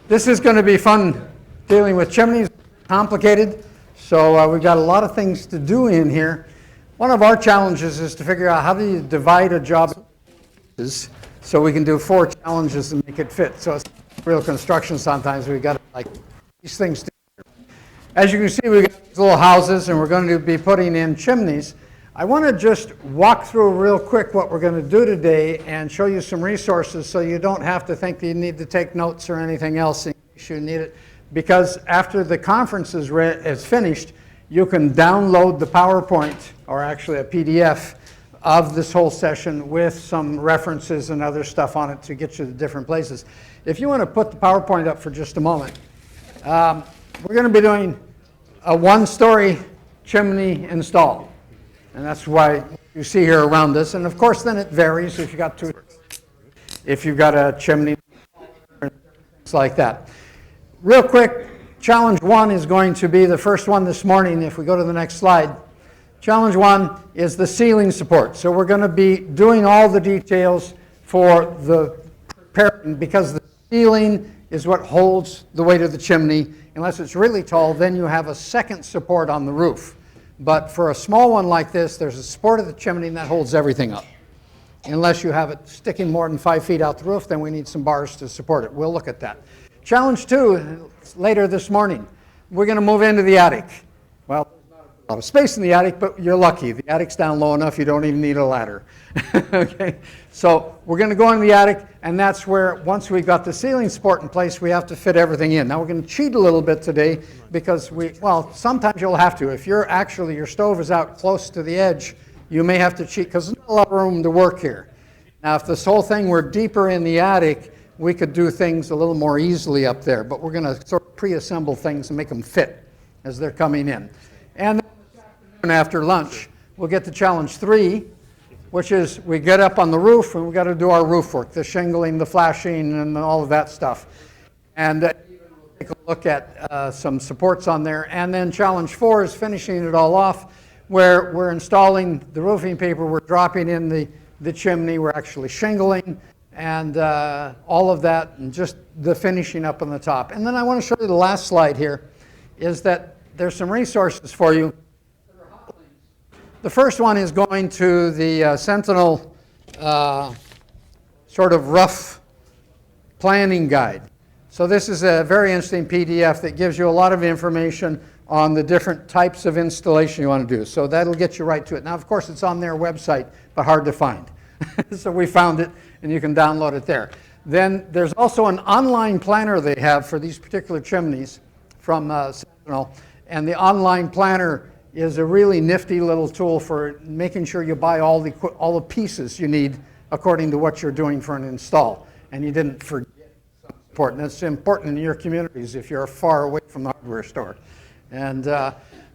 This is going to be fun dealing with chimneys, complicated. So we've got a lot of things to do in here. One of our challenges is to figure out how do you divide a job so we can do 4 challenges and make it fit. So it's real construction sometimes. We've got to like these things together. As you can see, we've got these little houses and we're going to be putting in chimneys. I want to just walk through real quick what we're going to do today and show you some resources so you don't have to think that you need to take notes or anything else in case you need it. Because after the conference is finished, you can download the PowerPoint, or actually a PDF, of this whole session with some references and other stuff on it to get you to different places. If you want to put the PowerPoint up for just a moment, we're going to be doing a 1-story chimney install. And that's why you see here around this. And of course, then it varies if you've got if you've got a chimney, things like that. Real quick, challenge 1 is going to be the first one this morning. If we go to the next slide. Challenge 1 is the ceiling support. So we're going to be doing all the details for the preparing, because the ceiling is what holds the weight of the chimney. Unless it's really tall, then you have a second support on the roof. But for a small one like this, there's a support of the chimney and that holds everything up. Unless you have it sticking more than 5 feet out the roof, then we need some bars to support it. We'll look at that. Challenge 2, later this morning, we're going to move into the attic. Well, there's not a lot of space in the attic, but you're lucky. The attic's down low enough, you don't even need a ladder. Okay, so we're going to go into the attic, and that's where, once we've got the ceiling support in place, we have to fit everything in. Now we're going to cheat a little bit today because well, sometimes you'll have to. If your stove is out close to the edge, you may have to cheat because there's not a lot of room to work here. Now, if this whole thing were deeper in the attic, we could do things a little more easily up there, but we're going to sort of pre-assemble things and make them fit as they're coming in. And then after lunch, we'll get to challenge 3, which is we get up on the roof and we've got to do our roof work, the shingling, the flashing, and all of that stuff. And we'll take a look at some supports on there. And then challenge 4 is finishing it all off, where we're installing the roofing paper, we're dropping in the chimney, we're actually shingling, and all of that, and just the finishing up on the top. And then I want to show you the last slide here, is that there's some resources for you. The first one is going to the Sentinel sort of rough planning guide. So this is a very interesting PDF that gives you a lot of information on the different types of installation you want to do. So that'll get you right to it. Now, of course, it's on their website, but hard to find. So we found it, and you can download it there. Then there's also an online planner they have for these particular chimneys from Sentinel. And the online planner is a really nifty little tool for making sure you buy all the pieces you need according to what you're doing for an install. And you didn't forget something important. That's important in your communities if you're far away from the hardware store. And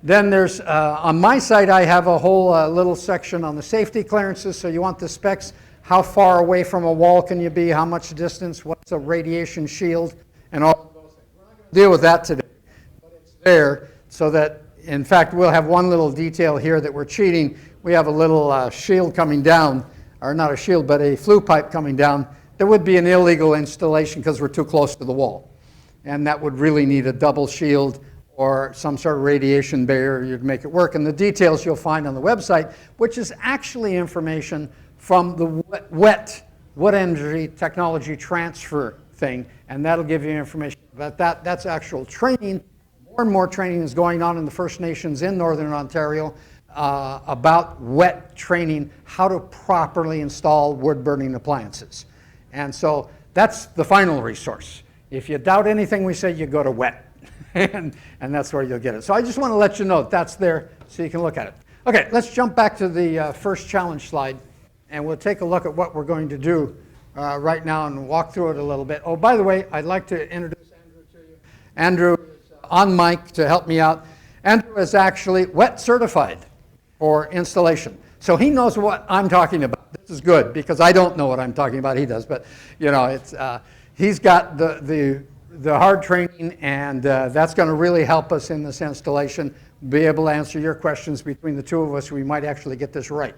then there's, on my site, I have a whole little section on the safety clearances. So you want the specs, how far away from a wall can you be, how much distance, what's a radiation shield, and all of those things. We're not going to deal with that today, but it's there so that, in fact, we'll have one little detail here that we're cheating. We have a little shield coming down, or not a shield, but a flue pipe coming down. There would be an illegal installation because we're too close to the wall. And that would really need a double shield or some sort of radiation barrier to make it work. And the details you'll find on the website, which is actually information from the wood energy technology transfer thing. And that'll give you information about that. That's actual training. More and more training is going on in the First Nations in Northern Ontario about wet training, how to properly install wood-burning appliances. And so that's the final resource. If you doubt anything we say, you go to wet. and that's where you'll get it. So I just want to let you know that's there so you can look at it. Okay, let's jump back to the first challenge slide, and we'll take a look at what we're going to do right now and walk through it a little bit. Oh, by the way, I'd like to introduce Andrew to you. Andrew is on mic to help me out. Andrew is actually wet certified for installation. So he knows what I'm talking about. This is good because I don't know what I'm talking about. He does, but you know, it's he's got the hard training, and that's going to really help us in this installation. Be able to answer your questions between the two of us. We might actually get this right.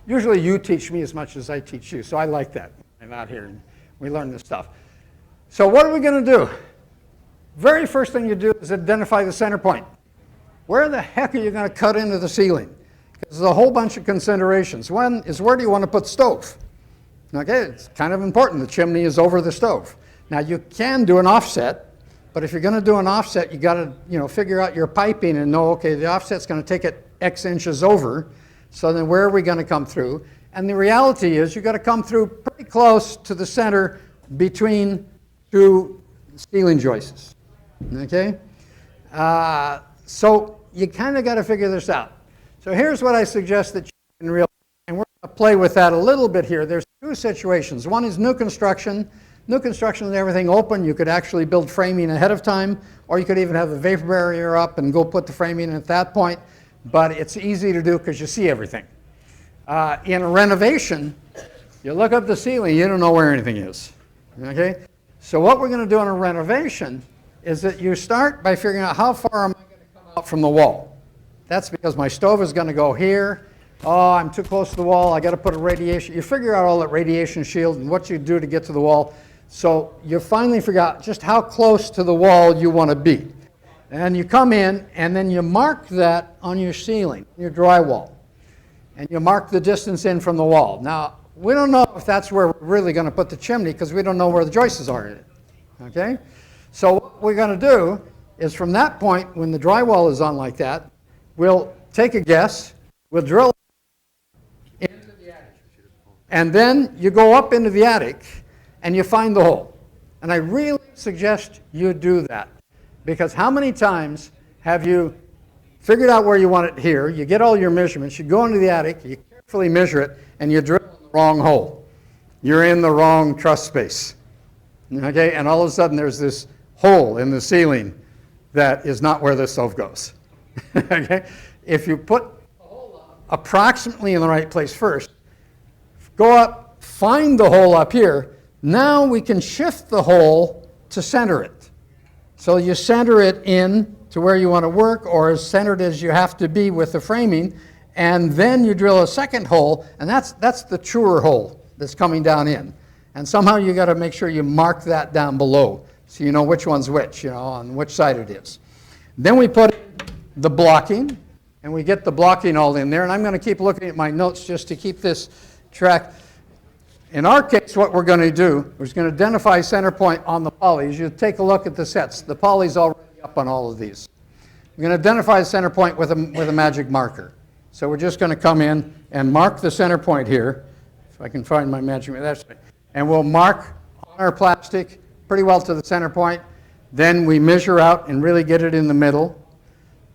Usually you teach me as much as I teach you, so I like that. I'm out here and we learn this stuff. So what are we going to do? Very first thing you do is identify the center point. Where the heck are you going to cut into the ceiling? Because there's a whole bunch of considerations. One is, where do you want to put the stove? Okay, it's kind of important. The chimney is over the stove. Now you can do an offset, but if you're going to do an offset, you got to figure out your piping and know, okay, the offset's going to take it X inches over. So then where are we going to come through? And the reality is you've got to come through pretty close to the center between two ceiling joists. Okay? So you kind of got to figure this out. So here's what I suggest that you can realize, and we're going to play with that a little bit here. There's two situations. One is new construction. New construction with everything open, you could actually build framing ahead of time, or you could even have the vapor barrier up and go put the framing in at that point, but it's easy to do because you see everything. In a renovation, you look up the ceiling, you don't know where anything is. Okay? So what we're going to do in a renovation is that you start by figuring out how far am I going to come out from the wall. That's because my stove is going to go here. Oh, I'm too close to the wall, I got to put a radiation. You figure out all that radiation shield and what you do to get to the wall. So you finally figure out just how close to the wall you want to be. And you come in and then you mark that on your ceiling, your drywall. And you mark the distance in from the wall. Now, we don't know if that's where we're really going to put the chimney because we don't know where the joists are in it. Okay? So what we're going to do is from that point, when the drywall is on like that, we'll take a guess, we'll drill into the attic. And then you go up into the attic and you find the hole. And I really suggest you do that. Because how many times have you figured out where you want it here, you get all your measurements, you go into the attic, you carefully measure it, and you drill in the wrong hole. You're in the wrong truss space. Okay? And all of a sudden there's this hole in the ceiling that is not where the stove goes. Okay? If you put the hole approximately in the right place first, go up, find the hole up here. Now we can shift the hole to center it. So you center it in to where you want to work, or as centered as you have to be with the framing, and then you drill a second hole, and that's the truer hole that's coming down in. And somehow you got to make sure you mark that down below so you know which one's which, on which side it is. Then we put the blocking, and we get the blocking all in there, and I'm going to keep looking at my notes just to keep this track. In our case, what we're going to do is going to identify center point on the polys. You take a look at the sets. The poly's already up on all of these. We're going to identify the center point with a magic marker. So we're just going to come in and mark the center point here. If I can find my magic marker, that's right. And we'll mark on our plastic pretty well to the center point. Then we measure out and really get it in the middle.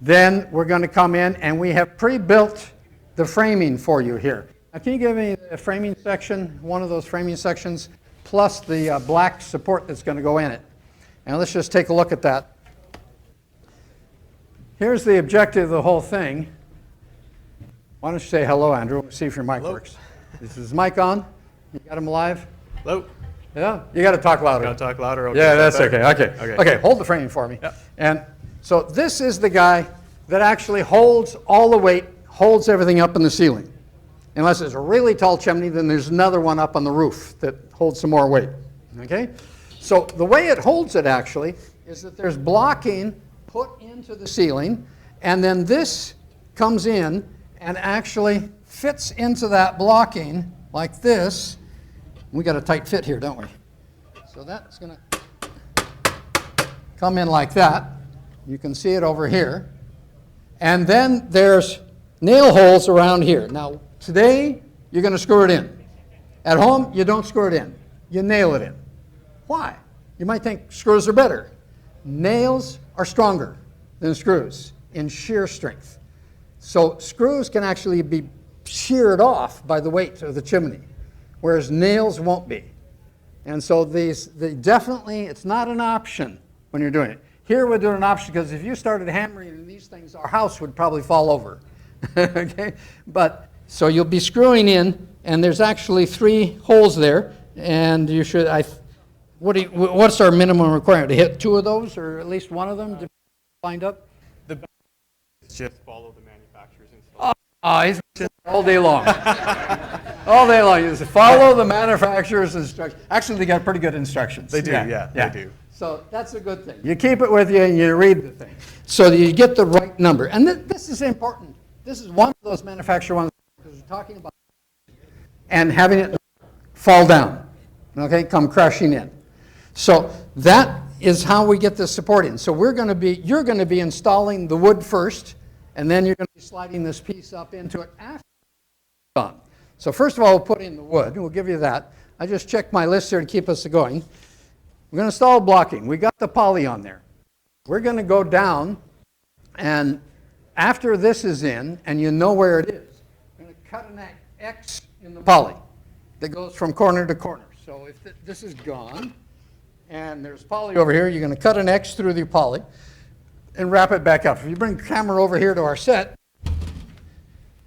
Then we're going to come in and we have pre-built the framing for you here. Now, can you give me the framing section, one of those framing sections, plus the black support that's going to go in it? And let's just take a look at that. Here's the objective of the whole thing. Why don't you say hello, Andrew? We'll see if your mic works. Is his mic on? You got him alive? Hello? Yeah? You got to talk louder. Got to talk louder? Okay, yeah, that's okay. Okay, hold the framing for me. Yep. And so this is the guy that actually holds all the weight, holds everything up in the ceiling. Unless it's a really tall chimney, then there's another one up on the roof that holds some more weight. Okay? So the way it holds it actually is that there's blocking put into the ceiling, and then this comes in and actually fits into that blocking like this. We got a tight fit here, don't we? So that's going to come in like that. You can see it over here. And then there's nail holes around here. Now, today, you're going to screw it in. At home, you don't screw it in. You nail it in. Why? You might think screws are better. Nails are stronger than screws in shear strength. So screws can actually be sheared off by the weight of the chimney, whereas nails won't be. And so definitely, it's not an option when you're doing it. Here we're doing an option because if you started hammering in these things, our house would probably fall over. Okay? But so you'll be screwing in, and there's actually 3 holes there, and you should. What's our minimum requirement? To hit 2 of those, or at least one of them to lined up? The best is just follow the manufacturer's instructions. Oh, he's all day long. All day long. You just follow the manufacturer's instructions. Actually, they got pretty good instructions. They do, yeah, they do. So that's a good thing. You keep it with you and you read the thing. So that you get the right number. And this is important. This is one of those manufacturer ones because we're talking about and having it fall down, okay, come crashing in. So that is how we get the support in. So you're going to be installing the wood first, and then you're going to be sliding this piece up into it after it's done. So first of all, we'll put in the wood, and we'll give you that. I just checked my list here to keep us going. We're going to install blocking. We got the poly on there. We're going to go down, and after this is in, and you know where it is, we're going to cut an X in the poly that goes from corner to corner. So if this is gone, and there's poly over here, you're going to cut an X through the poly and wrap it back up. If you bring the camera over here to our set,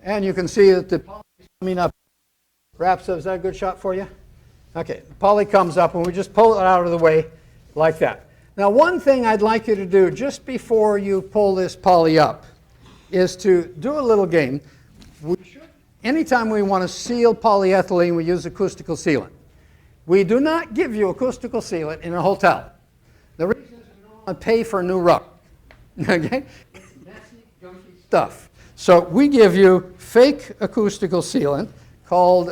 and you can see that the poly is coming up, wraps up. Is that a good shot for you? Okay, the poly comes up, and we just pull it out of the way like that. Now, one thing I'd like you to do just before you pull this poly up is to do a little game. Anytime we want to seal polyethylene, we use acoustical sealant. We do not give you acoustical sealant in a hotel. The reason is we don't want to pay for a new rug. Okay? Messy, gunky stuff. So we give you fake acoustical sealant called,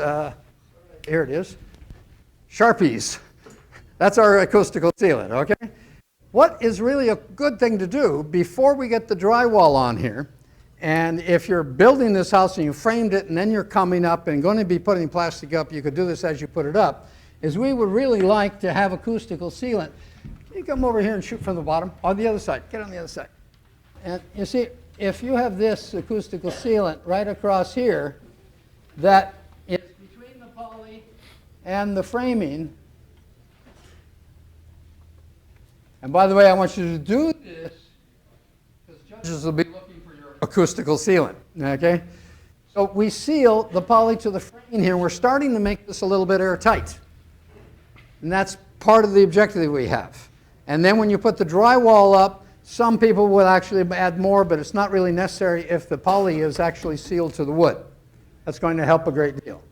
here it is, Sharpies. That's our acoustical sealant, okay? What is really a good thing to do before we get the drywall on here, and if you're building this house and you framed it and then you're coming up and going to be putting plastic up, you could do this as you put it up, is we would really like to have acoustical sealant. You come over here and shoot from the bottom, on the other side, get on the other side. And you see, if you have this acoustical sealant right across here, that is between the poly and the framing. And by the way, I want you to do this because judges will be looking for your acoustical sealant, okay? So we seal the poly to the framing here. We're starting to make this a little bit airtight. And that's part of the objective that we have. And then when you put the drywall up, some people will actually add more, but it's not really necessary if the poly is actually sealed to the wood. That's going to help a great deal.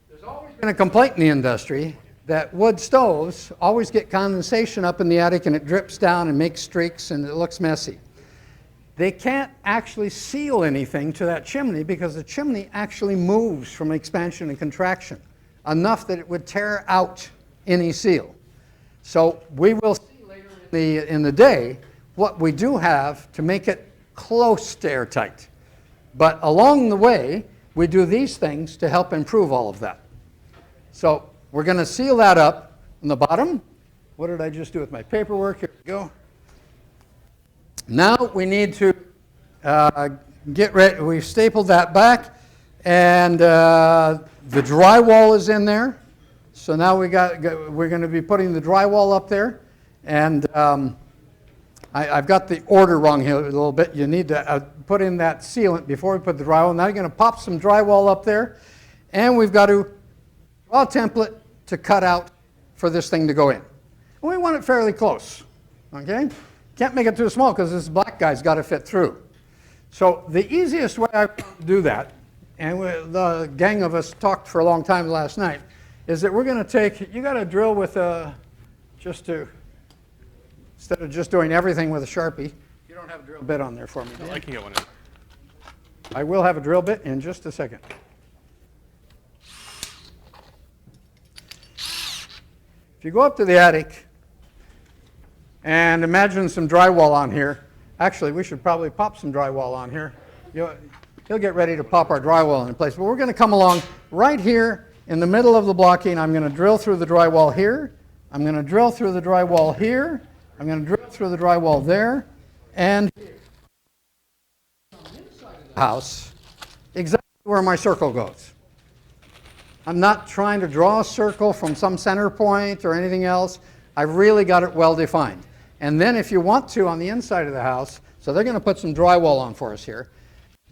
There's always been a complaint in the industry that wood stoves always get condensation up in the attic and it drips down and makes streaks and it looks messy. They can't actually seal anything to that chimney because the chimney actually moves from expansion and contraction enough that it would tear out any seal. So we will see later in the day what we do have to make it close to airtight. But along the way, we do these things to help improve all of that. So we're going to seal that up on the bottom. What did I just do with my paperwork? Here we go. Now we need to get ready. We've stapled that back, and the drywall is in there. So now we're going to be putting the drywall up there. And I've got the order wrong here a little bit. You need to put in that sealant before we put the drywall. Now you're going to pop some drywall up there. And we've got to draw a template to cut out for this thing to go in. And we want it fairly close. Okay? Can't make it too small because this black guy's got to fit through. So the easiest way I do that, and the gang of us talked for a long time last night, is that we're going to take, you got to drill with instead of just doing everything with a Sharpie, you don't have a drill bit on there for me. No, I can get one in. I will have a drill bit in just a second. If you go up to the attic and imagine some drywall on here, actually we should probably pop some drywall on here. You'll get ready to pop our drywall in place. But we're going to come along right here in the middle of the blocking. I'm going to drill through the drywall here. I'm going to drill through the drywall here. I'm going to drill through the drywall there. And here. On the inside of the house, exactly where my circle goes. I'm not trying to draw a circle from some center point or anything else. I've really got it well defined. And then if you want to, on the inside of the house, so they're going to put some drywall on for us here.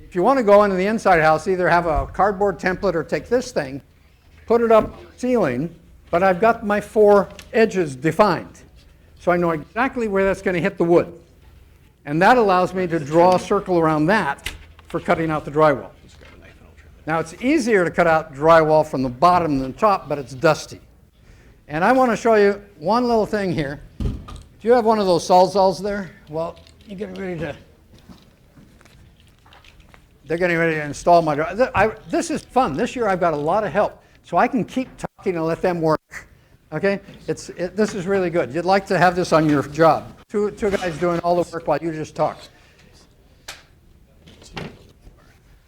If you want to go into the inside of the house, either have a cardboard template or take this thing, put it up on the ceiling, but I've got my 4 edges defined. So I know exactly where that's going to hit the wood. And that allows me to draw a circle around that for cutting out the drywall. Now, it's easier to cut out drywall from the bottom than the top, but it's dusty. And I want to show you one little thing here. Do you have one of those Sawzalls there? Well, you're getting ready to... They're getting ready to install my drywall. This is fun. This year I've got a lot of help, so I can keep talking and let them work. Okay? This is really good. You'd like to have this on your job. Two guys doing all the work while you just talk.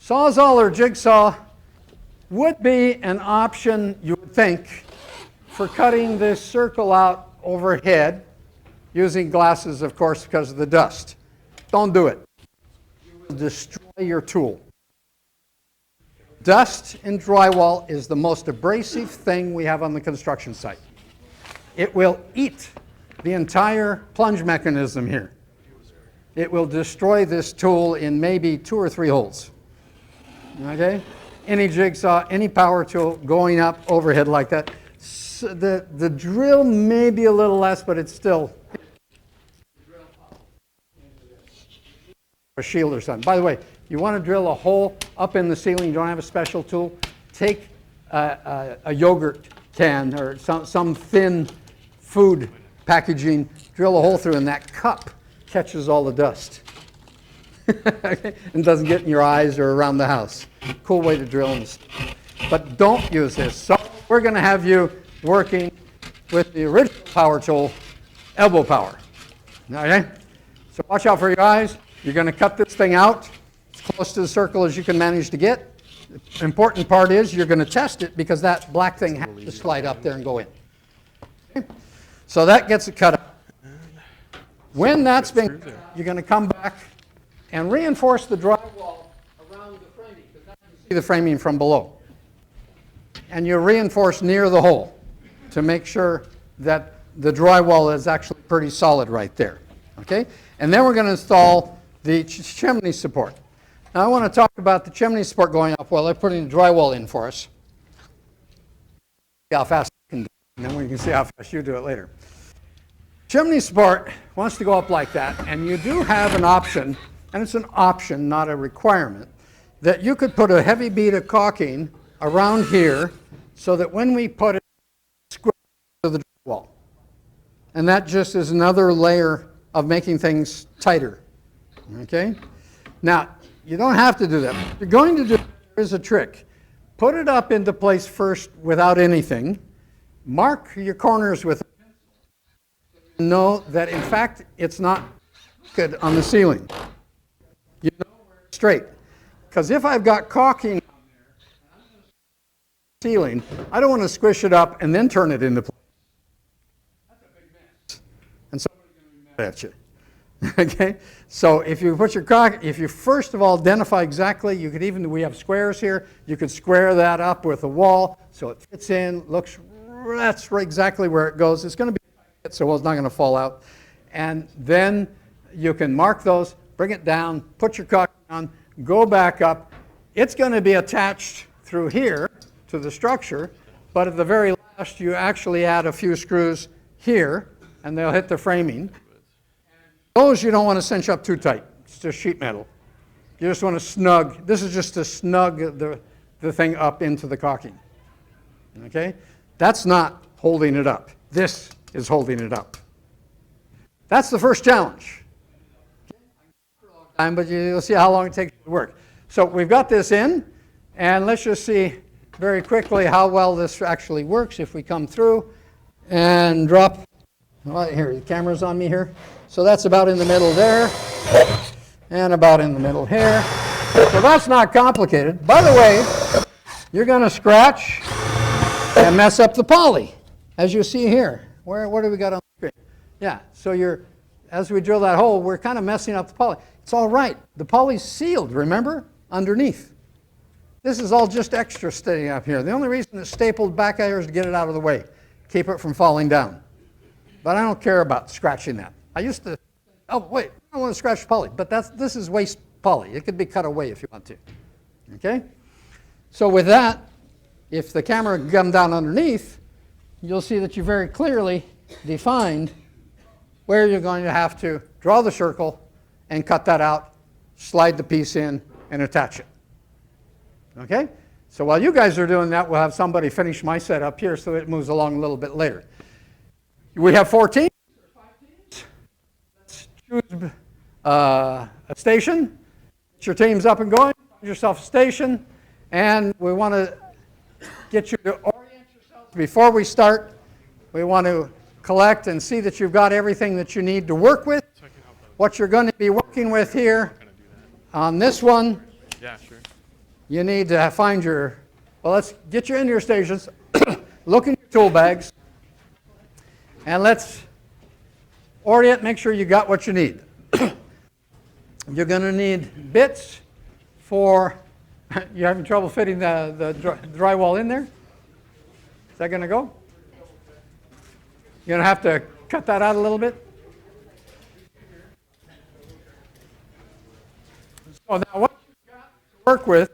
Sawzall or jigsaw would be an option, you would think, for cutting this circle out overhead, using glasses, of course, because of the dust. Don't do it. You will destroy your tool. Dust in drywall is the most abrasive thing we have on the construction site. It will eat the entire plunge mechanism here. It will destroy this tool in maybe 2 or 3 holes. Okay? Any jigsaw, any power tool going up overhead like that. So the drill may be a little less, but it's still a shield or something. By the way, you want to drill a hole up in the ceiling, you don't have a special tool, take a yogurt can or some thin food packaging, drill a hole through, and that cup catches all the dust. And doesn't get in your eyes or around the house. Cool way to drill them. But don't use this. So we're going to have you working with the original power tool, elbow power. Okay? So watch out for your eyes. You're going to cut this thing out as close to the circle as you can manage to get. The important part is you're going to test it because that black thing has to slide up there and go in. Okay? So that gets it cut out. When that's been cut out, you're going to come back and reinforce the drywall around the framing, because now you see the framing from below. And you reinforce near the hole to make sure that the drywall is actually pretty solid right there. Okay? And then we're going to install the chimney support. Now I want to talk about the chimney support going up while they're putting the drywall in for us. See how fast I can do it, and then we can see how fast you do it later. Chimney support wants to go up like that, and you do have an option, and it's an option, not a requirement, that you could put a heavy bead of caulking around here so that when we put it, squish to the drywall. And that just is another layer of making things tighter. Okay? Now, you don't have to do that. What you're going to do is a trick. Put it up into place first without anything. Mark your corners with a pencil. Know that, in fact, it's not good on the ceiling. You know where it's straight. Because if I've got caulking on there and I'm going to the ceiling, I don't want to squish it up and then turn it into place. That's a big mess. And somebody's going to be mad at you. Okay? So if you put your caulk, if you first of all identify exactly, you could even, we have squares here, you could square that up with a wall so it fits in, looks, that's right exactly where it goes. It's going to be so it's not going to fall out. And then you can mark those, bring it down, put your caulk on, go back up. It's going to be attached through here to the structure, but at the very last you actually add a few screws here and they'll hit the framing. Those you don't want to cinch up too tight. It's just sheet metal. You just want to snug. This is just to snug the thing up into the caulking. Okay? That's not holding it up. This is holding it up. That's the first challenge. But you'll see how long it takes to work. So we've got this in, and let's just see very quickly how well this actually works if we come through and drop. Right here, the camera's on me here. So that's about in the middle there, and about in the middle here. So that's not complicated. By the way, you're going to scratch and mess up the poly, as you see here. What do we got on the screen? Yeah, so as we drill that hole, we're kind of messing up the poly. It's all right. The poly's sealed, remember, underneath. This is all just extra sitting up here. The only reason it's stapled back here is to get it out of the way, keep it from falling down. But I don't care about scratching that. I used to, oh wait, I don't want to scratch poly, but this is waste poly. It could be cut away if you want to. Okay? So with that, if the camera comes down underneath, you'll see that you very clearly defined where you're going to have to draw the circle and cut that out, slide the piece in, and attach it. Okay? So while you guys are doing that, we'll have somebody finish my set up here so it moves along a little bit later. We have 4 teams. Let's choose a station. Get your teams up and going. Find yourself a station. And we want to get you to orient yourselves before we start. We want to collect and see that you've got everything that you need to work with. What you're going to be working with here on this one. Yeah, sure. You need to find your, well, let's get you into your stations, look in your tool bags, and let's orient, make sure you got what you need. You're going to need bits for, you're having trouble fitting the drywall in there? Is that going to go? You're going to have to cut that out a little bit? So now what you've got to work with,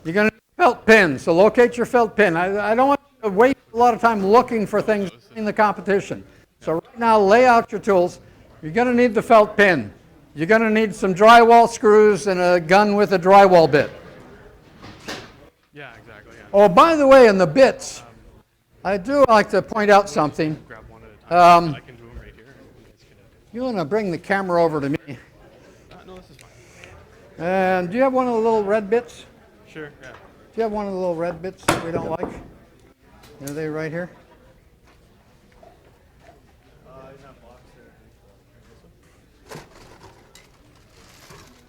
you're going to need a felt pin, so locate your felt pin. I don't want you to waste a lot of time looking for things in the competition. So right now, lay out your tools. You're going to need the felt pin. You're going to need some drywall screws and a gun with a drywall bit. Yeah, exactly. Yeah. Oh, by the way, in the bits, I do like to point out something. Grab one at a time. I can do them right here. You want to bring the camera over to me. No, this is fine. And do you have one of the little red bits? Sure, yeah. Do you have one of the little red bits that we don't like? Are they right here?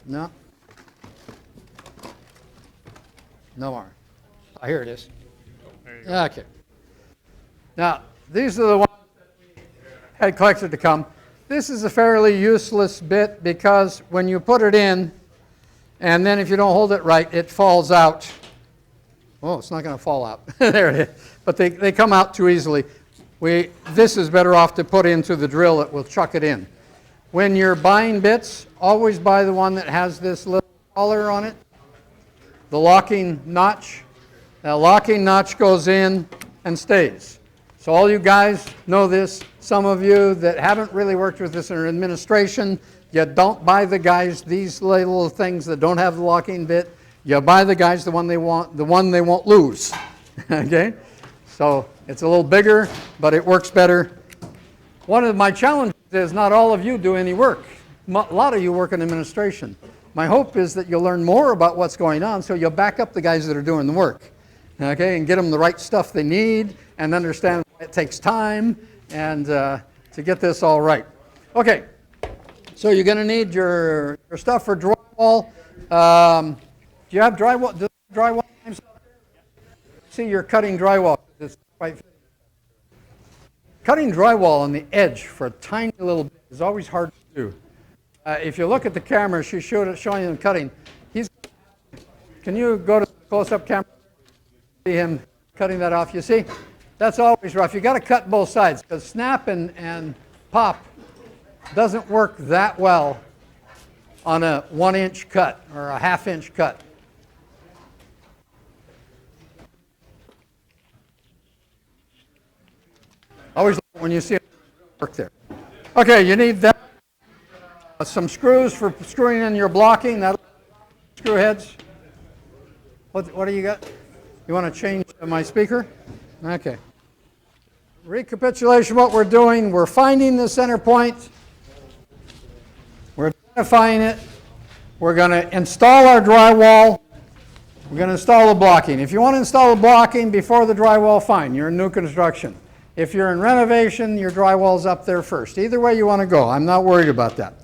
No? No more. Oh, here it is. There you go. Okay. Now, these are the ones that we had collected to come. This is a fairly useless bit because when you put it in, and then if you don't hold it right, it falls out. Oh, it's not going to fall out. There it is. But they come out too easily. This is better off to put into the drill that will chuck it in. When you're buying bits, always buy the one that has this little collar on it, the locking notch. That locking notch goes in and stays. So all you guys know this. Some of you that haven't really worked with this in administration, you don't buy the guys these little things that don't have the locking bit. You buy the guys the one they won't lose. Okay? So it's a little bigger, but it works better. One of my challenges is not all of you do any work. A lot of you work in administration. My hope is that you'll learn more about what's going on so you'll back up the guys that are doing the work. Okay? And get them the right stuff they need and understand it takes time and to get this all right. Okay. So you're going to need your stuff for drywall. Do you have drywall? Do drywall names out there? See, you're cutting drywall. It's quite cutting drywall on the edge for a tiny little bit is always hard to do. If you look at the camera, she's showing him cutting. Can you go to the close-up camera? See him cutting that off. You see, that's always rough. You got to cut both sides because snap and pop doesn't work that well on a 1-inch cut or a 1/2-inch cut. Always look when you see it work there. Okay, you need that. Some screws for screwing in your blocking. That screw heads. What do you got? You want to change my speaker? Okay. Recapitulation, what we're doing, we're finding the center point. We're identifying it. We're going to install our drywall. We're going to install the blocking. If you want to install the blocking before the drywall, fine. You're in new construction. If you're in renovation, your drywall's up there first. Either way you want to go. I'm not worried about that.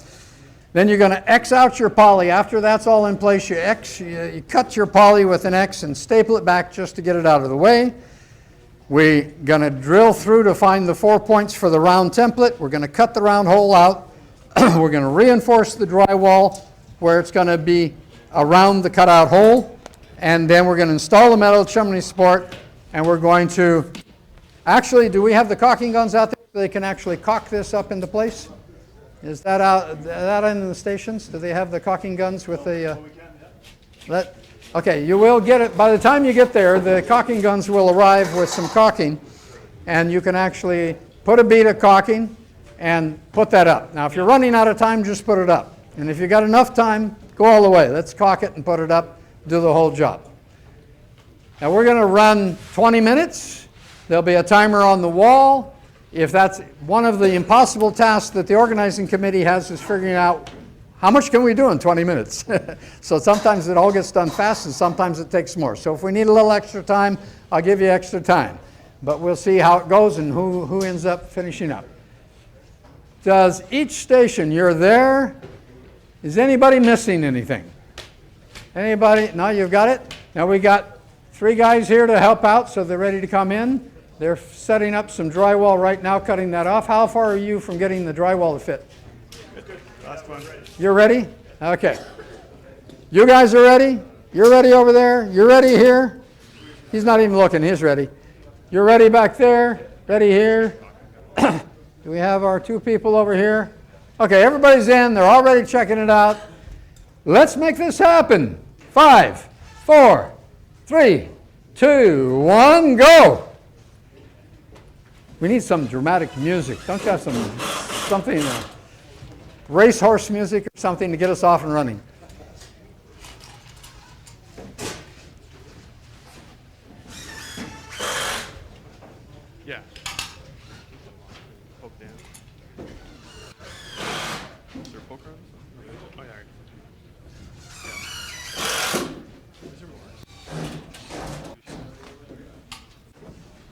Then you're going to X out your poly. After that's all in place, you cut your poly with an X and staple it back just to get it out of the way. We're going to drill through to find the 4 points for the round template. We're going to cut the round hole out. We're going to reinforce the drywall where it's going to be around the cutout hole. And then we're going to install the metal chimney support. And we're going to, actually, do we have the caulking guns out there so they can actually caulk this up into place? Is that in the stations? Do they have the caulking guns with the... Okay, you will get it. By the time you get there, the caulking guns will arrive with some caulking, and you can actually put a bead of caulking and put that up. Now, if you're running out of time, just put it up. And if you got enough time, go all the way. Let's caulk it and put it up, do the whole job. Now we're going to run 20 minutes. There'll be a timer on the wall. If that's one of the impossible tasks that the organizing committee has, is figuring out how much can we do in 20 minutes. So sometimes it all gets done fast and sometimes it takes more. So if we need a little extra time, I'll give you extra time. But we'll see how it goes and who ends up finishing up. Does each station, you're there, is anybody missing anything? Anybody? No, you've got it? Now we got 3 guys here to help out, so they're ready to come in. They're setting up some drywall right now, cutting that off. How far are you from getting the drywall to fit? Last one. You're ready? Okay. You guys are ready? You're ready over there? You're ready here? He's not even looking, he's ready. You're ready back there? Ready here? Do we have our 2 people over here? Okay, everybody's in. They're already checking it out. Let's make this happen. 5, 4, 3, 2, 1, go. We need some dramatic music. Don't you have something, racehorse music or something to get us off and running? Yeah. Poke down. Is there a poke around? Oh, yeah. Right. Yeah. Is there more?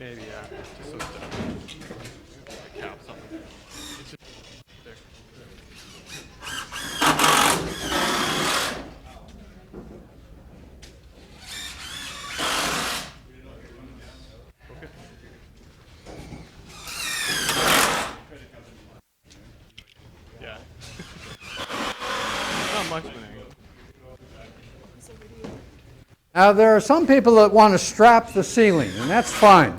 Maybe, yeah. Just so it's a cap, something. It's just there. Okay. Yeah. Not much of an angle. Now, there are some people that want to strap the ceiling, and that's fine.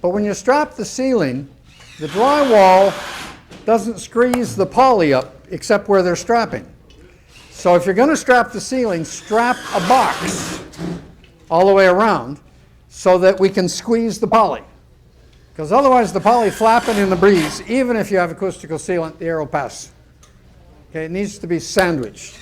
But when you strap the ceiling, the drywall doesn't squeeze the poly up except where they're strapping. So if you're going to strap the ceiling, strap a box all the way around so that we can squeeze the poly. Because otherwise the poly flapping in the breeze, even if you have acoustical sealant, the air will pass. Okay, it needs to be sandwiched.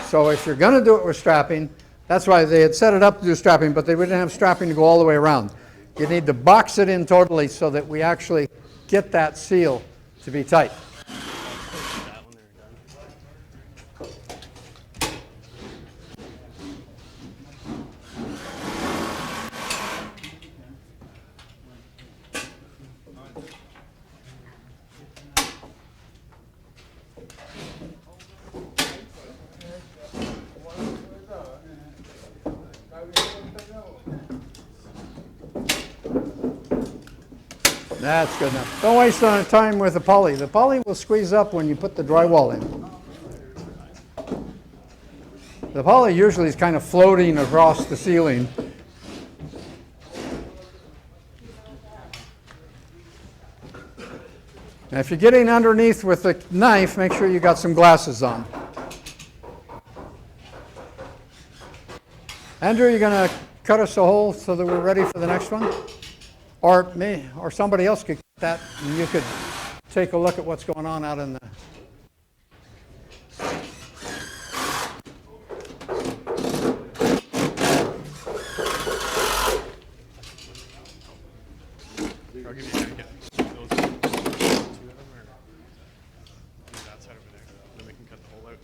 So if you're going to do it with strapping, that's why they had set it up to do strapping, but they wouldn't have strapping to go all the way around. You need to box it in totally so that we actually get that seal to be tight. That's good enough. Don't waste any time with the poly. The poly will squeeze up when you put the drywall in. The poly usually is kind of floating across the ceiling. Now, if you're getting underneath with the knife, make sure you got some glasses on. Andrew, you're going to cut us a hole so that we're ready for the next one? Or me, or somebody else could get that, and you could take a look at what's going on out in the... I'll give you a get those 2 of them, or do that side over there. Then we can cut the hole out.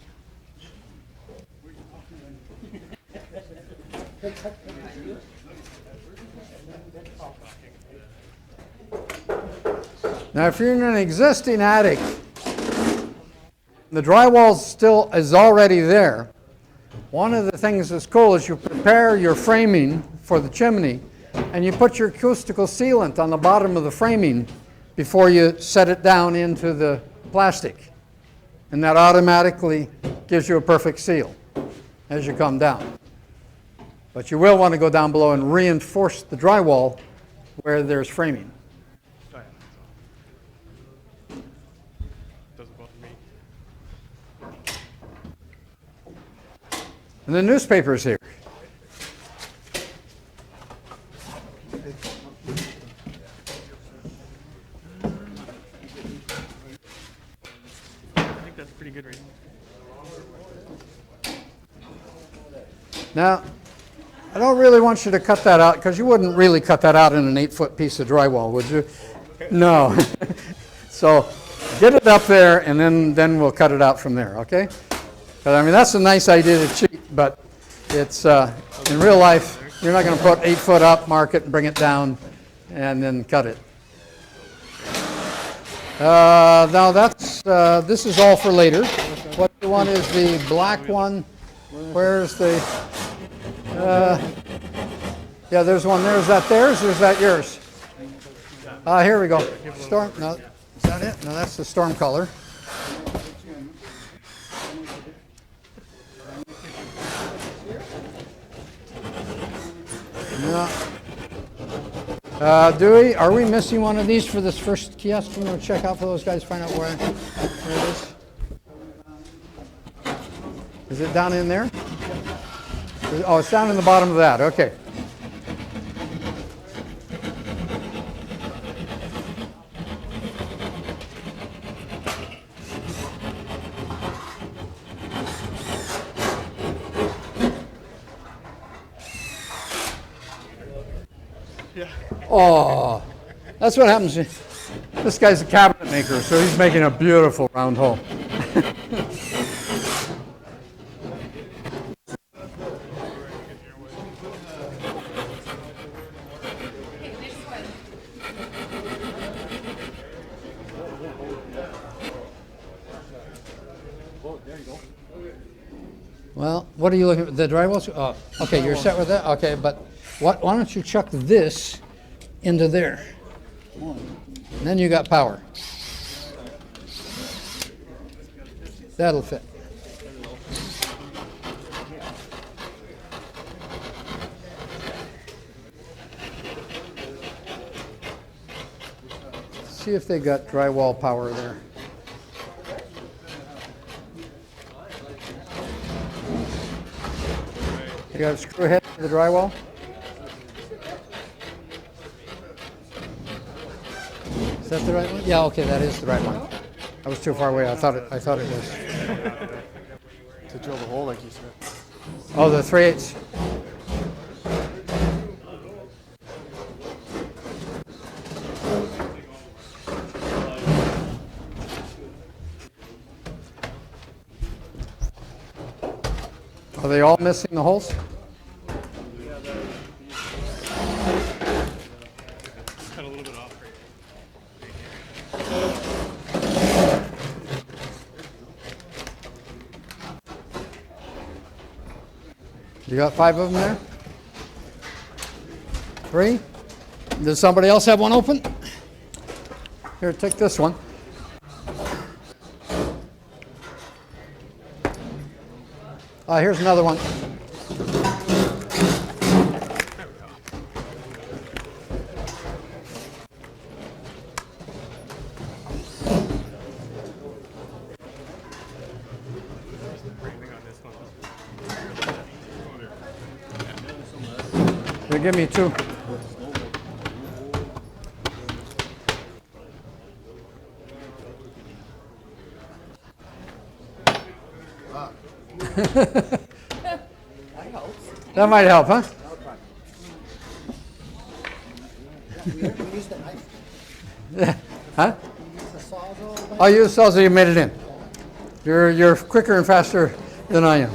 Now, if you're in an existing attic, the drywall still is already there. One of the things that's cool is you prepare your framing for the chimney, and you put your acoustical sealant on the bottom of the framing before you set it down into the plastic. And that automatically gives you a perfect seal as you come down. But you will want to go down below and reinforce the drywall where there's framing. Oh, yeah. Doesn't bother me. And the newspaper's here. I think that's pretty good right now. Now, I don't really want you to cut that out, because you wouldn't really cut that out in an 8-foot piece of drywall, would you? No. So get it up there, and then we'll cut it out from there, okay? But, I mean, that's a nice idea to cheat, but it's, in real life, you're not going to put 8 foot up, mark it, and bring it down, and then cut it. Now that's, this is all for later. What you want is the black one. Where's the, yeah, there's one there. Is that theirs or is that yours? Here we go. Storm, no, is that it? No, that's the storm color. Yeah. Dewey, are we missing one of these for this first kiosk? We're going to check out for those guys, find out where it is. Is it down in there? Oh, it's down in the bottom of that. Okay. Yeah. Oh, that's what happens. This guy's a cabinet maker, so he's making a beautiful round hole. Well, what are you looking at? The drywall? Oh, okay, you're set with that? Okay, but why don't you chuck this into there? And then you got power. That'll fit. See if they got drywall power there. You got a screw head for the drywall? Is that the right one? Yeah, okay, that is the right one. I was too far away. I thought it was. To drill the hole, like you said. Oh, the 3/8. Are they all missing the holes? Cut a little bit off You got 5 of them there? 3? Does somebody else have one open? Here, take this one. Here's another one. Here, give me 2. That might help, huh? Yeah. Huh? Oh, you use sawzall, you made it in. You're quicker and faster than I am.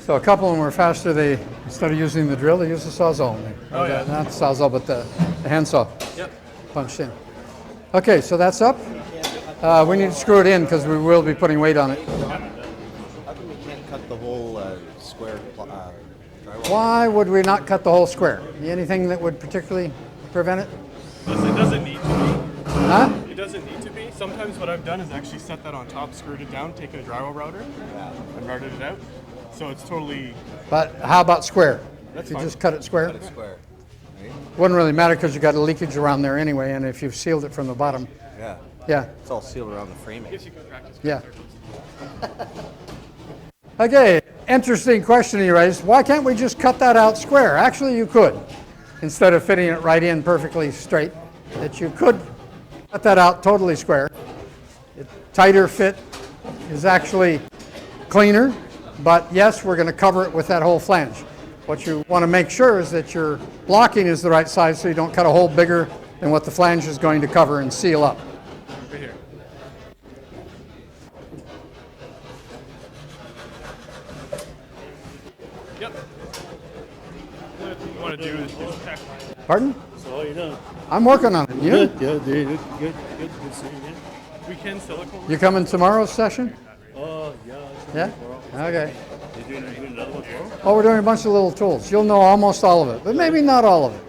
So a couple of them were faster. They, instead of using the drill, they used the sawzall. Oh, yeah. Not the sawzall, but the handsaw. Yep. Punched in. Okay, so that's up. We need to screw it in because we will be putting weight on it. How come we can't cut the whole square drywall? Why would we not cut the whole square? Anything that would particularly prevent it? It doesn't need to be. Huh? It doesn't need to be. Sometimes what I've done is actually set that on top, screwed it down, taken a drywall router, and routed it out. So it's totally. But how about square? That's If you fine. just cut it square? Cut it square. right? Wouldn't really matter because you got a leakage around there anyway, and if you've sealed it from the bottom. Yeah. Yeah, It's all sealed around the framing. Guess you can practice. yeah. Okay, interesting question you raised. Why can't we just cut that out square? Actually, you could. Instead of fitting it right in perfectly straight, that you could cut that out totally square. Tighter fit is actually cleaner, but yes, we're going to cover it with that whole flange. What you want to make sure is that your blocking is the right size so you don't cut a hole bigger than what the flange is going to cover and seal up. Right here. Yep. What you want to do is just tack. Pardon? So all you know. I'm working on it. You? Good, good, dude. Good seeing you. We can silicone. You coming tomorrow's session? Oh, yeah. Yeah? Okay. You're doing another one tomorrow? Oh, we're doing a bunch of little tools. You'll know almost all of it, but maybe not all of it.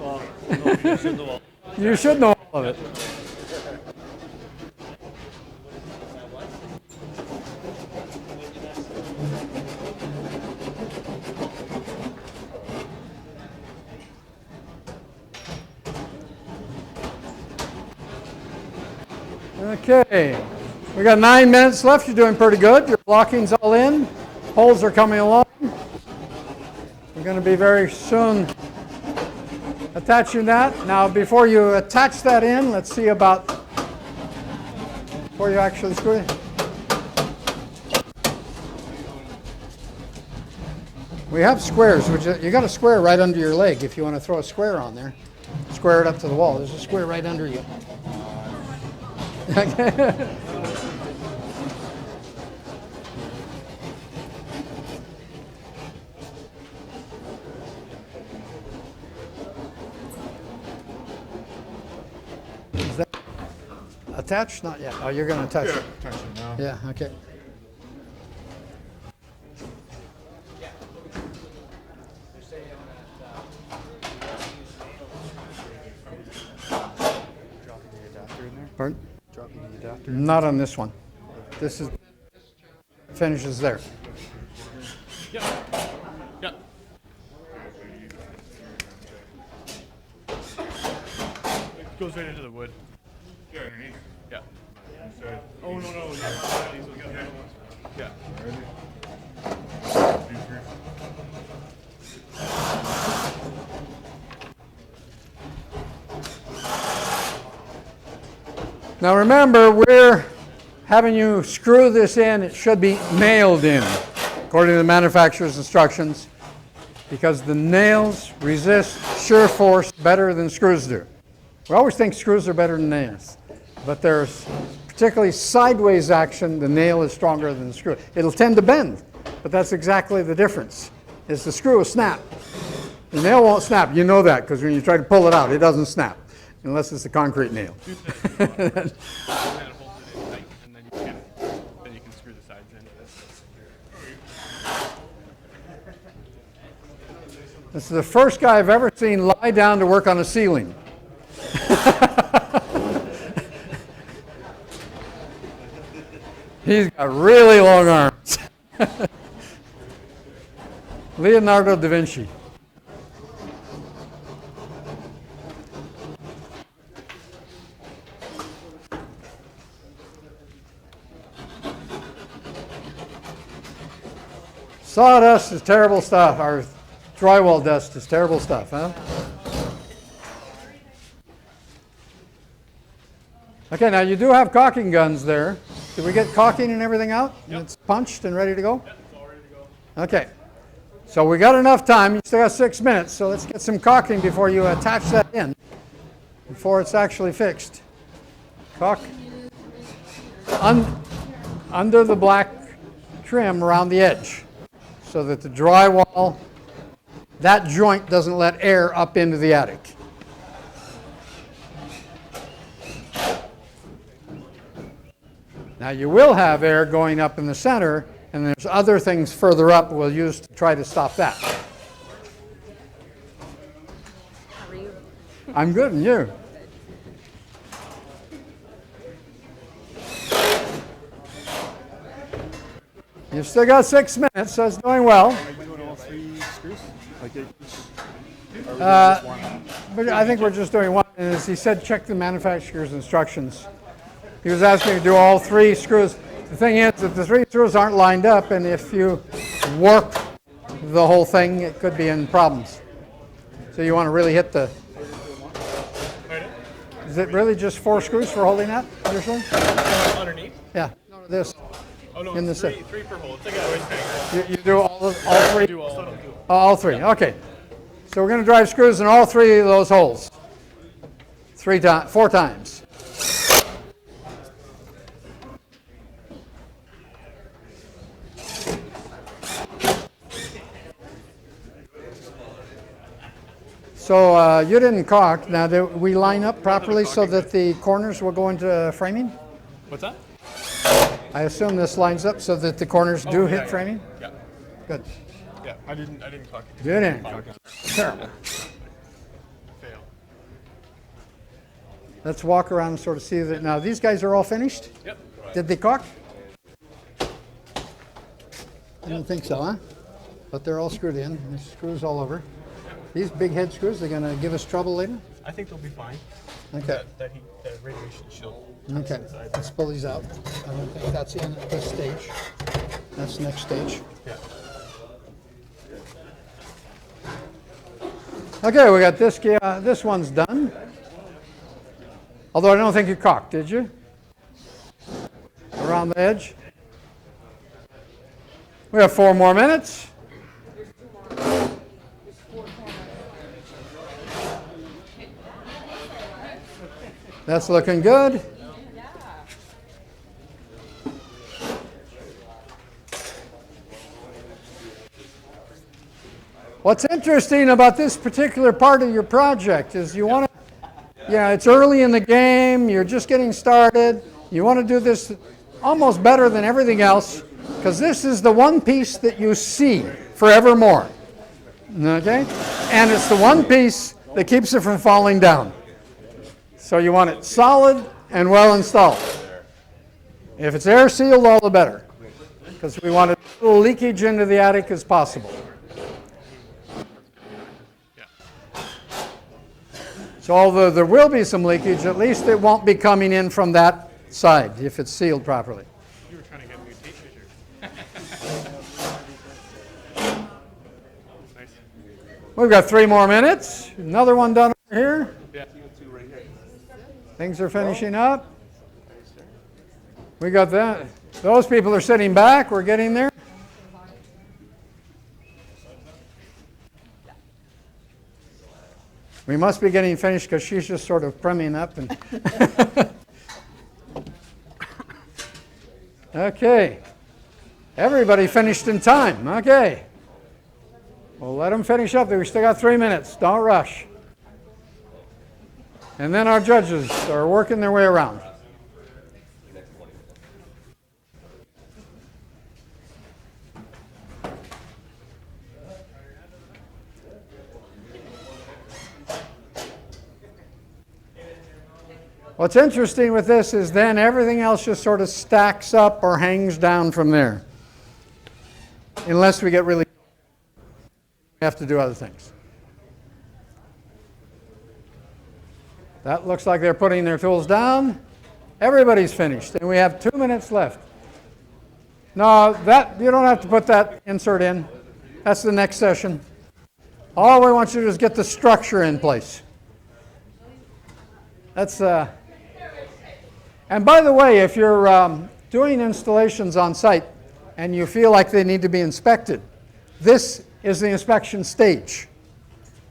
No, you should know all. You should know all of it. Okay, we got 9 minutes left. You're doing pretty good. Your blocking's all in. Holes are coming along. We're going to be very soon attaching that. Now, before you attach that in, let's see about before you actually screw it. We have squares. You got a square right under your leg if you want to throw a square on there. Square it up to the wall. There's a square right under you. Is that attached? Not yet. Oh, you're going to attach it. Touch it now. Yeah, okay. Dropping the adapter in there. Pardon? Dropping the adapter. Not on this one. This is finishes there. Yep. Yep. It goes right into the wood. Yeah. Underneath. Yeah. Oh no no. Yeah. Now remember, we're having you screw this in. It should be nailed in, according to the manufacturer's instructions, because the nails resist shear force better than screws do. We always think screws are better than nails, but there's particularly sideways action, the nail is stronger than the screw. It'll tend to bend, but that's exactly the difference, is the screw will snap. The nail won't snap. You know that, because when you try to pull it out, it doesn't snap, unless it's a concrete nail. And it holds it in tight, and then you can screw the sides in. This is the first guy I've ever seen lie down to work on a ceiling. He's got really long arms. Leonardo da Vinci. Sawdust is terrible stuff. Our drywall dust is terrible stuff, huh? Okay, now you do have caulking guns there. Did we get caulking and everything out? Yep. It's punched and ready to go? Yep, it's all ready to go. Okay. So we got enough time. You still got 6 minutes, so let's get some caulking before you attach that in, before it's actually fixed. Caulk under the black trim around the edge, so that the drywall, that joint doesn't let air up into the attic. Now you will have air going up in the center, and there's other things further up we'll use to try to stop that. How are you? I'm good, and you? You've still got 6 minutes, so it's doing well. Are you doing all 3 screws? Like Uh, but I think we're just doing one. And as he said, check the manufacturer's instructions. He was asking me to do all 3 screws. The thing is that the 3 screws aren't lined up, and if you warp the whole thing, it could be in problems. So you want to really hit the... Is it really just 4 screws for holding that? Understand? Underneath? Yeah. No, this. Oh no, In it's the three per hole. It's like a waist hanger. You do all 3? Do all. All 3. Okay. So we're going to drive screws in all 3 of those holes. 4 times. So you didn't caulk. Now, do we line up properly so that the corners will go into framing? What's that? I assume this lines up so that the corners do hit framing? Yeah. Good. Yeah. I didn't caulk it. You didn't caulk. Terrible. Fail. Let's walk around and sort of see that. Now, these guys are all finished? Yep. Did they caulk? I don't think so, huh? But they're all screwed in. There's screws all over. These big head screws, they're going to give us trouble later? I think they'll be fine. Okay. That radiation shield. Okay. Let's pull these out. I don't think that's in at this stage. That's the next stage. Yeah. Okay, we got this. This one's done. Although I don't think you caulked, did you? Around the edge. We have 4 more minutes. That's looking good. What's interesting about this particular part of your project is you want to, it's early in the game, you're just getting started, you want to do this almost better than everything else because this is the one piece that you see forevermore. Okay? And it's the one piece that keeps it from falling down. So you want it solid and well installed. If it's air sealed, all the better, because we want as little leakage into the attic as possible. So although there will be some leakage, at least it won't be coming in from that side if it's sealed properly. You were trying to get me a tape measure. Nice. We've got 3 more minutes. Another one done over here. Yeah. Things are finishing up. We got that. Those people are sitting back. We're getting there. We must be getting finished because she's just sort of primming up. And okay. Everybody finished in time. Okay. Well, let them finish up. We still got 3 minutes. Don't rush. And then our judges are working their way around. What's interesting with this is then everything else just sort of stacks up or hangs down from there. Unless we get really, we have to do other things. That looks like they're putting their tools down. Everybody's finished, and we have 2 minutes left. No, that you don't have to put that insert in. That's the next session. All we want you to do is get the structure in place. That's and by the way, if you're doing installations on site and you feel like they need to be inspected, this is the inspection stage.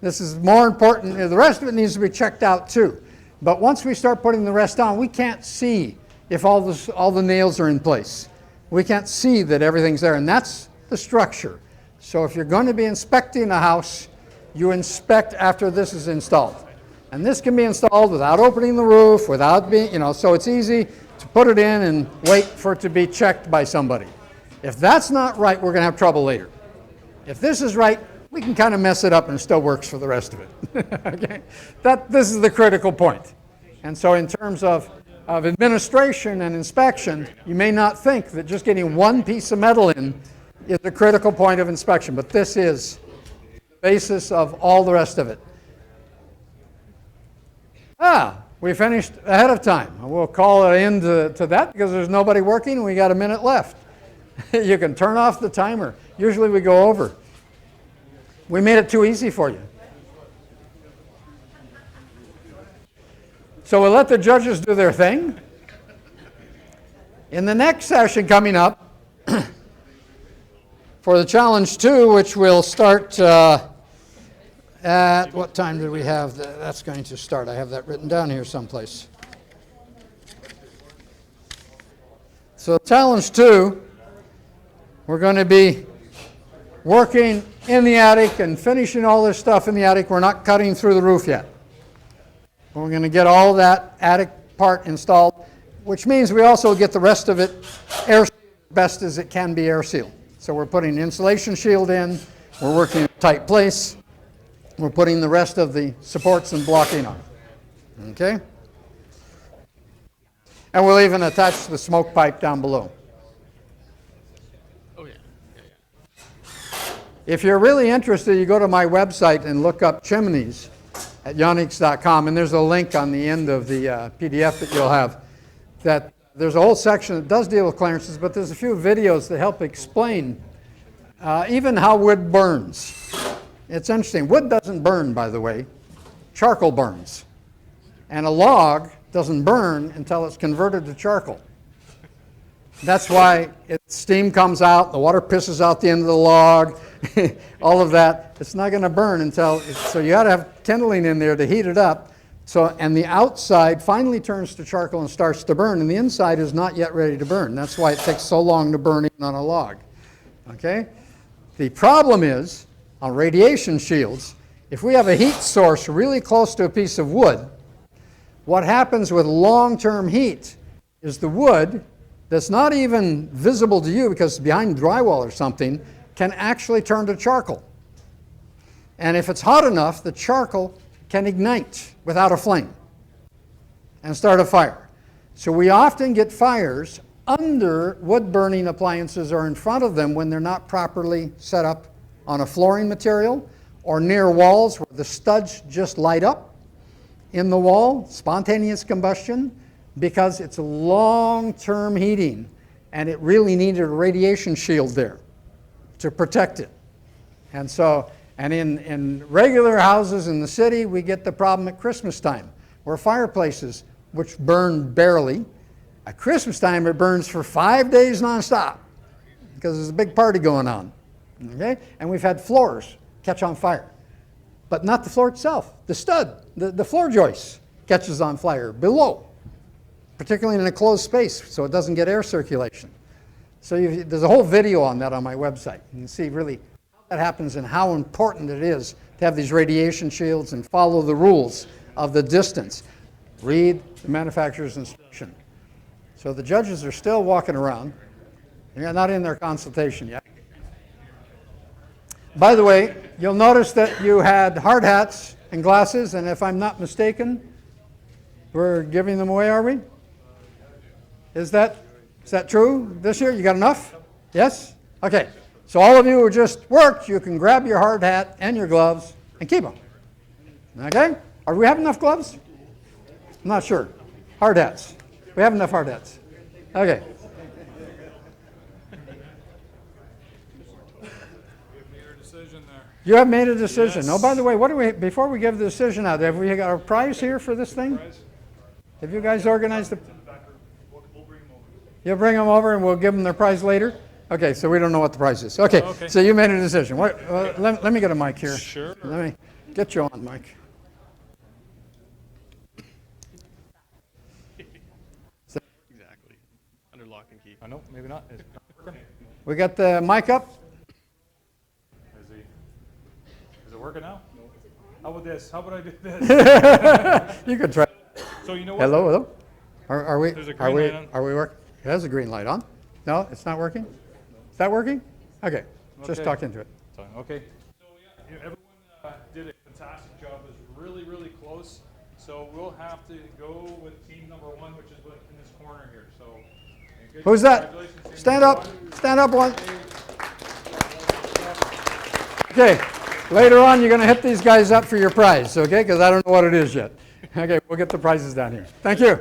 This is more important. The rest of it needs to be checked out too. But once we start putting the rest on, we can't see if all the nails are in place. We can't see that everything's there, and that's the structure. So if you're going to be inspecting a house, you inspect after this is installed. And this can be installed without opening the roof, without being, so it's easy to put it in and wait for it to be checked by somebody. If that's not right, we're going to have trouble later. If this is right, we can kind of mess it up and it still works for the rest of it. Okay? This is the critical point. And so in terms of administration and inspection, you may not think that just getting one piece of metal in is a critical point of inspection, but this is the basis of all the rest of it. We finished ahead of time. We'll call it in to that because there's nobody working and we got a minute left. You can turn off the timer. Usually we go over. We made it too easy for you. So we'll let the judges do their thing. In the next session coming up, for the challenge 2, which will start at what time do we have? That's going to start. I have that written down here someplace. So challenge 2, we're going to be working in the attic and finishing all this stuff in the attic. We're not cutting through the roof yet. We're going to get all that attic part installed, which means we also get the rest of it air sealed as best as it can be air sealed. So we're putting insulation shield in. We're working in a tight place. We're putting the rest of the supports and blocking on. Okay? And we'll even attach the smoke pipe down below. Oh, yeah. If you're really interested, you go to my website and look up chimneys at yonix.com, and there's a link on the end of the PDF that you'll have. That there's a whole section that does deal with clearances, but there's a few videos that help explain even how wood burns. It's interesting. Wood doesn't burn, by the way. Charcoal burns. And a log doesn't burn until it's converted to charcoal. That's why steam comes out, the water pisses out the end of the log, all of that. It's not going to burn until, so you got to have kindling in there to heat it up. So, and the outside finally turns to charcoal and starts to burn, and the inside is not yet ready to burn. That's why it takes so long to burn in on a log. Okay? The problem is, on radiation shields, if we have a heat source really close to a piece of wood, what happens with long-term heat is the wood that's not even visible to you because it's behind drywall or something can actually turn to charcoal. And if it's hot enough, the charcoal can ignite without a flame and start a fire. So we often get fires under wood-burning appliances or in front of them when they're not properly set up on a flooring material or near walls where the studs just light up in the wall, spontaneous combustion, because it's long-term heating and it really needed a radiation shield there to protect it. And so, and in regular houses in the city, we get the problem at Christmas time where fireplaces, which burn barely, at Christmas time it burns for 5 days nonstop because there's a big party going on. Okay? And we've had floors catch on fire. But not the floor itself. The stud, the floor joist catches on fire below, particularly in a closed space so it doesn't get air circulation. So there's a whole video on that on my website. You can see really how that happens and how important it is to have these radiation shields and follow the rules of the distance. Read the manufacturer's instruction. So the judges are still walking around. They're not in their consultation yet. By the way, you'll notice that you had hard hats and glasses, and if I'm not mistaken, we're giving them away, are we? Is that true this year? You got enough? Yes? Okay. So all of you who just worked, you can grab your hard hat and your gloves and keep them. Okay? Are we having enough gloves? I'm not sure. Hard hats. We have enough hard hats. Okay. You have made a decision. Yes. Oh, by the way, what do we, before we give the decision out, have we got a prize here for this thing? Have you guys organized the... You'll bring them over and we'll give them their prize later? Okay, so we don't know what the prize is. Okay, so you made a decision. What, let me get a mic here. Sure. Let me get you on, Mike. Exactly. Under lock and key. I know, maybe not. It's not working. We got the mic up? Is it working now? No. How about this? How about I do this? You can try. So you know what? Hello, hello? Are we There's a green light on. Are we working? It has a green light on. No, it's not working? Is that working? Okay, just talk into it. Okay. So yeah, everyone did a fantastic job. It was really, really close. So we'll have to go with team number 1, which is in this corner here. So who's that? congratulations, team Stand number up. 1. Stand up one. Okay. Later on, you're going to hit these guys up for your prize, okay? Because I don't know what it is yet. Okay, we'll get the prizes down here. Thank you.